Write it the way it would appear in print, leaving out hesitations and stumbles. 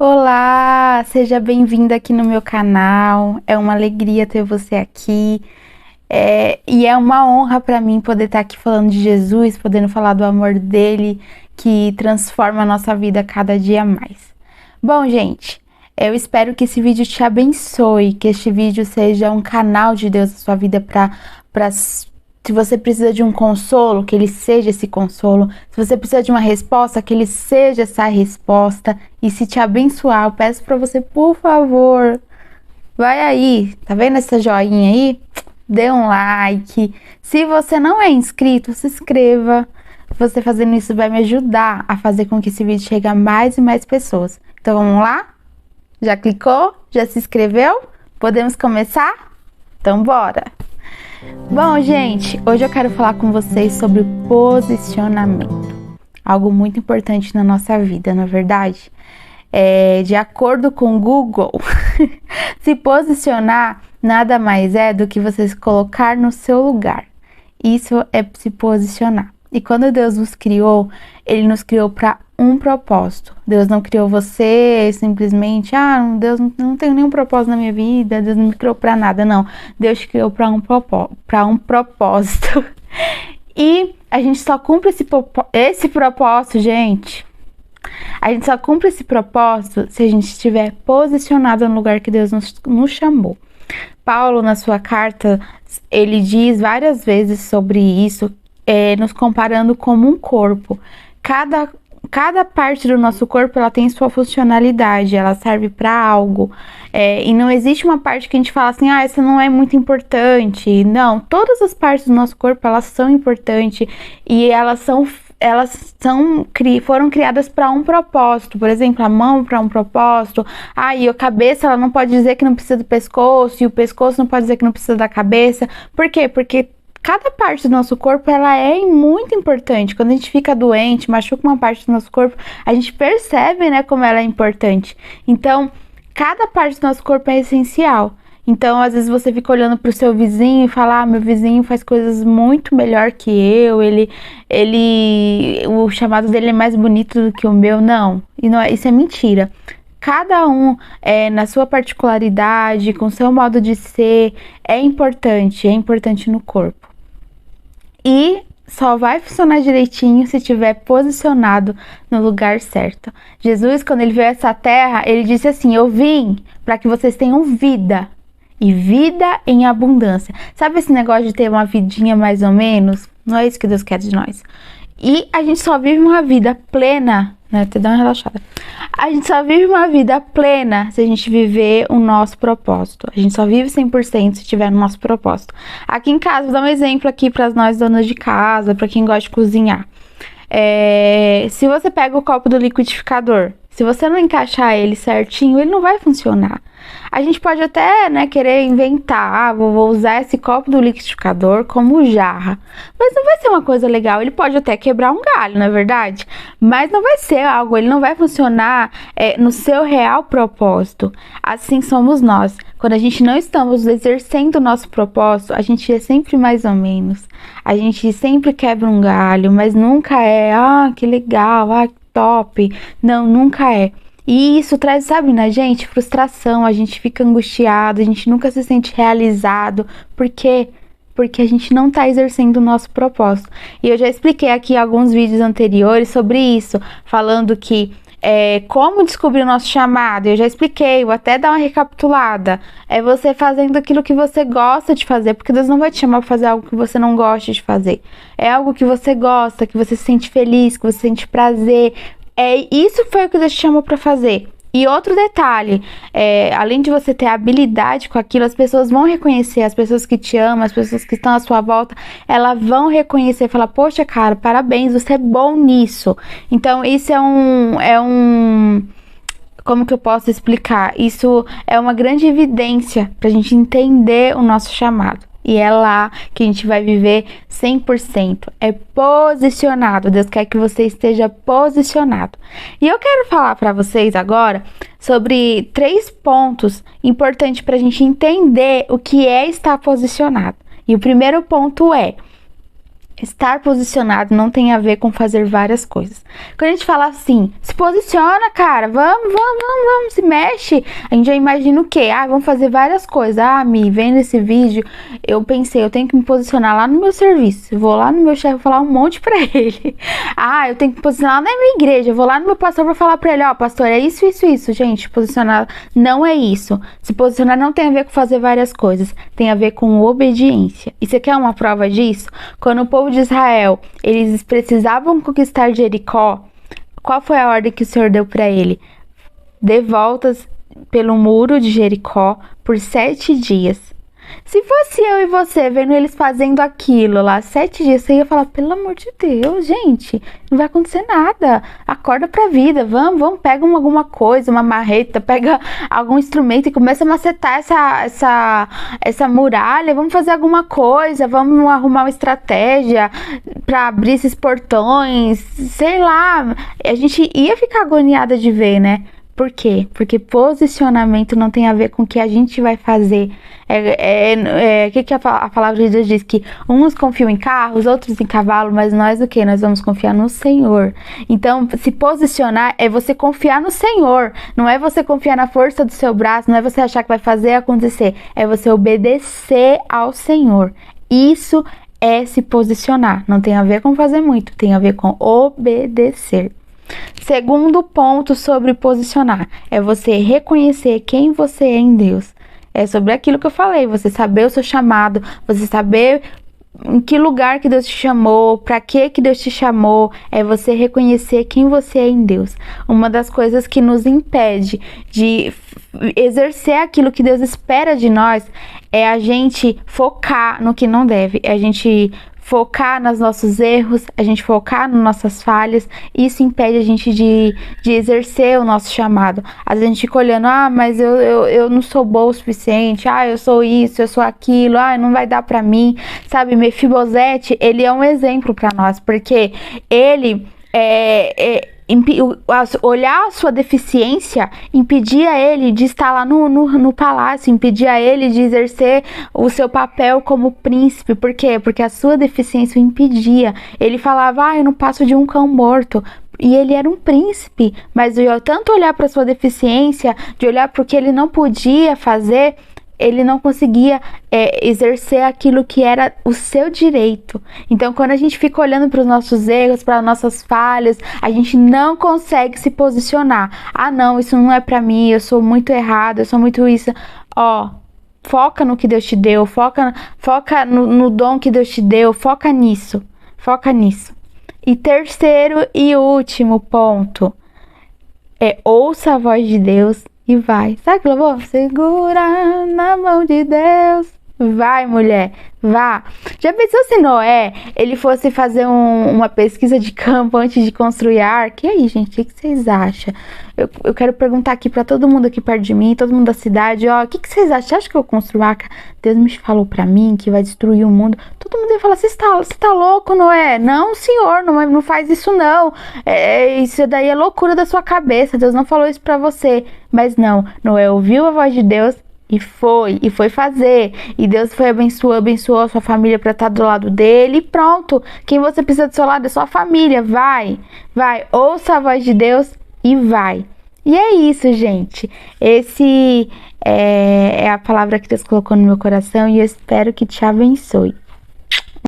Olá, seja bem-vinda aqui no meu canal. É uma alegria ter você aqui. E é uma honra para mim poder estar aqui falando de Jesus, podendo falar do amor dele que transforma a nossa vida cada dia mais. Bom, gente, eu espero que esse vídeo te abençoe, que este vídeo seja um canal de Deus na sua vida para se você precisa de um consolo, que ele seja esse consolo. Se você precisa de uma resposta, que ele seja essa resposta. E se te abençoar, eu peço para você, por favor, vai aí, tá vendo essa joinha aí? Dê um like. Se você não é inscrito, se inscreva. Você fazendo isso vai me ajudar a fazer com que esse vídeo chegue a mais e mais pessoas. Então vamos lá? Já clicou? Já se inscreveu? Podemos começar? Então bora! Bom, gente, hoje eu quero falar com vocês sobre posicionamento. Algo muito importante na nossa vida, não é verdade? De acordo com o Google, se posicionar nada mais é do que você se colocar no seu lugar. Isso é se posicionar. E quando Deus nos criou, Ele nos criou para um propósito. Deus não criou você simplesmente, Deus não tem nenhum propósito na minha vida, Deus não me criou para nada, não. Deus te criou para um propósito. E a gente só cumpre esse propósito, gente. A gente só cumpre esse propósito se a gente estiver posicionado no lugar que Deus nos chamou. Paulo, na sua carta, ele diz várias vezes sobre isso, nos comparando como um corpo. Cada parte do nosso corpo, ela tem sua funcionalidade, ela serve para algo. E não existe uma parte que a gente fala assim, essa não é muito importante. Não, todas as partes do nosso corpo, elas são importantes e foram criadas para um propósito. Por exemplo, a mão para um propósito. E a cabeça, ela não pode dizer que não precisa do pescoço, e o pescoço não pode dizer que não precisa da cabeça. Por quê? Porque cada parte do nosso corpo, ela é muito importante. Quando a gente fica doente, machuca uma parte do nosso corpo, a gente percebe, como ela é importante. Então, cada parte do nosso corpo é essencial. Então, às vezes você fica olhando pro seu vizinho e fala, meu vizinho faz coisas muito melhor que eu, o chamado dele é mais bonito do que o meu. Não, isso é mentira. Cada um, na sua particularidade, com o seu modo de ser, é importante no corpo. E só vai funcionar direitinho se estiver posicionado no lugar certo. Jesus, quando ele veio a essa terra, ele disse assim, eu vim para que vocês tenham vida, e vida em abundância. Sabe esse negócio de ter uma vidinha mais ou menos? Não é isso que Deus quer de nós. E a gente só vive uma vida plena, até dar uma relaxada. A gente só vive uma vida plena se a gente viver o nosso propósito. A gente só vive 100% se tiver no nosso propósito. Aqui em casa, vou dar um exemplo aqui para nós donas de casa, para quem gosta de cozinhar. Se você pega o copo do liquidificador, se você não encaixar ele certinho, ele não vai funcionar. A gente pode até, querer inventar, vou usar esse copo do liquidificador como jarra. Mas não vai ser uma coisa legal, ele pode até quebrar um galho, não é verdade? Mas não vai ser algo, ele não vai funcionar no seu real propósito. Assim somos nós. Quando a gente não estamos exercendo o nosso propósito, a gente é sempre mais ou menos. A gente sempre quebra um galho, mas nunca é, que legal, que top. Não, nunca é. E isso traz, na gente, frustração, a gente fica angustiado, a gente nunca se sente realizado. Por quê? Porque a gente não está exercendo o nosso propósito. E eu já expliquei aqui alguns vídeos anteriores sobre isso, falando que como descobrir o nosso chamado. Eu já expliquei, vou até dar uma recapitulada. É você fazendo aquilo que você gosta de fazer, porque Deus não vai te chamar para fazer algo que você não gosta de fazer. É algo que você gosta, que você se sente feliz, que você sente prazer. Isso foi o que Deus te chamou para fazer. E outro detalhe, além de você ter habilidade com aquilo, as pessoas vão reconhecer, as pessoas que te amam, as pessoas que estão à sua volta, elas vão reconhecer, falar, poxa, cara, parabéns, você é bom nisso. Então, isso como que eu posso explicar? Isso é uma grande evidência para a gente entender o nosso chamado. E é lá que a gente vai viver 100%. É posicionado. Deus quer que você esteja posicionado. E eu quero falar para vocês agora sobre 3 pontos importantes para a gente entender o que é estar posicionado. E o primeiro ponto é Estar posicionado não tem a ver com fazer várias coisas. Quando a gente fala assim, se posiciona, cara, vamos, se mexe. A gente já imagina o quê? Ah, vamos fazer várias coisas. Ah, vendo esse vídeo, eu pensei, eu tenho que me posicionar lá no meu serviço. Eu vou lá no meu chefe falar um monte pra ele. Ah, eu tenho que me posicionar na minha igreja. Eu vou lá no meu pastor pra falar pra ele, ó, pastor, é isso. Gente, posicionar não é isso. Se posicionar não tem a ver com fazer várias coisas. Tem a ver com obediência. E você quer uma prova disso? Quando o povo de Israel, eles precisavam conquistar Jericó, qual foi a ordem que o Senhor deu para ele? Dê voltas pelo muro de Jericó por 7 dias. Se fosse eu e você vendo eles fazendo aquilo lá 7 dias, você ia falar, pelo amor de Deus, gente, não vai acontecer nada. Acorda pra vida, vamos, pega alguma coisa, uma marreta, pega algum instrumento e começa a macetar essa muralha, vamos fazer alguma coisa, vamos arrumar uma estratégia pra abrir esses portões, sei lá. A gente ia ficar agoniada de ver, né? Por quê? Porque posicionamento não tem a ver com o que a gente vai fazer. O que a palavra de Deus diz? Que uns confiam em carros, outros em cavalo, mas nós o quê? Nós vamos confiar no Senhor. Então, se posicionar é você confiar no Senhor. Não é você confiar na força do seu braço, não é você achar que vai fazer acontecer. É você obedecer ao Senhor. Isso é se posicionar. Não tem a ver com fazer muito, tem a ver com obedecer. Segundo ponto sobre posicionar, é você reconhecer quem você é em Deus. É sobre aquilo que eu falei, você saber o seu chamado, você saber em que lugar que Deus te chamou, para que Deus te chamou, é você reconhecer quem você é em Deus. Uma das coisas que nos impede de exercer aquilo que Deus espera de nós é a gente focar no que não deve, é a gente focar nos nossos erros, a gente focar nas nossas falhas. Isso impede a gente de exercer o nosso chamado. Às vezes a gente fica olhando, mas eu não sou boa o suficiente, eu sou isso, eu sou aquilo, não vai dar pra mim, sabe? Mefibosete, ele é um exemplo pra nós, porque ele olhar a sua deficiência impedia ele de estar lá no palácio, impedia ele de exercer o seu papel como príncipe. Por quê? Porque a sua deficiência o impedia. Ele falava, eu não passo de um cão morto. E ele era um príncipe, mas de tanto olhar para sua deficiência, de olhar para o que ele não podia fazer, ele não conseguia exercer aquilo que era o seu direito. Então, quando a gente fica olhando para os nossos erros, para as nossas falhas, a gente não consegue se posicionar. Não, isso não é para mim, eu sou muito errado, eu sou muito isso. Foca no que Deus te deu, foca no dom que Deus te deu, foca nisso. E terceiro e último ponto ouça a voz de Deus e vai. Sabe que louvor? Segura na mão de Deus. Vai, mulher, vá. Já pensou se Noé, ele fosse fazer uma pesquisa de campo antes de construir a arca? E aí, gente, o que vocês acham? Eu quero perguntar aqui pra todo mundo aqui perto de mim, todo mundo da cidade, o que vocês acham? Você acha que eu construo a arca? Deus me falou pra mim que vai destruir o mundo. Todo mundo ia falar, você tá louco, Noé? Não, senhor, não faz isso não. Isso daí é loucura da sua cabeça, Deus não falou isso pra você. Mas não, Noé ouviu a voz de Deus e foi fazer. E Deus foi abençoou a sua família para estar do lado dele. E pronto. Quem você precisa do seu lado é sua família. Vai. Ouça a voz de Deus e vai. E é isso, gente. Esse é a palavra que Deus colocou no meu coração e eu espero que te abençoe.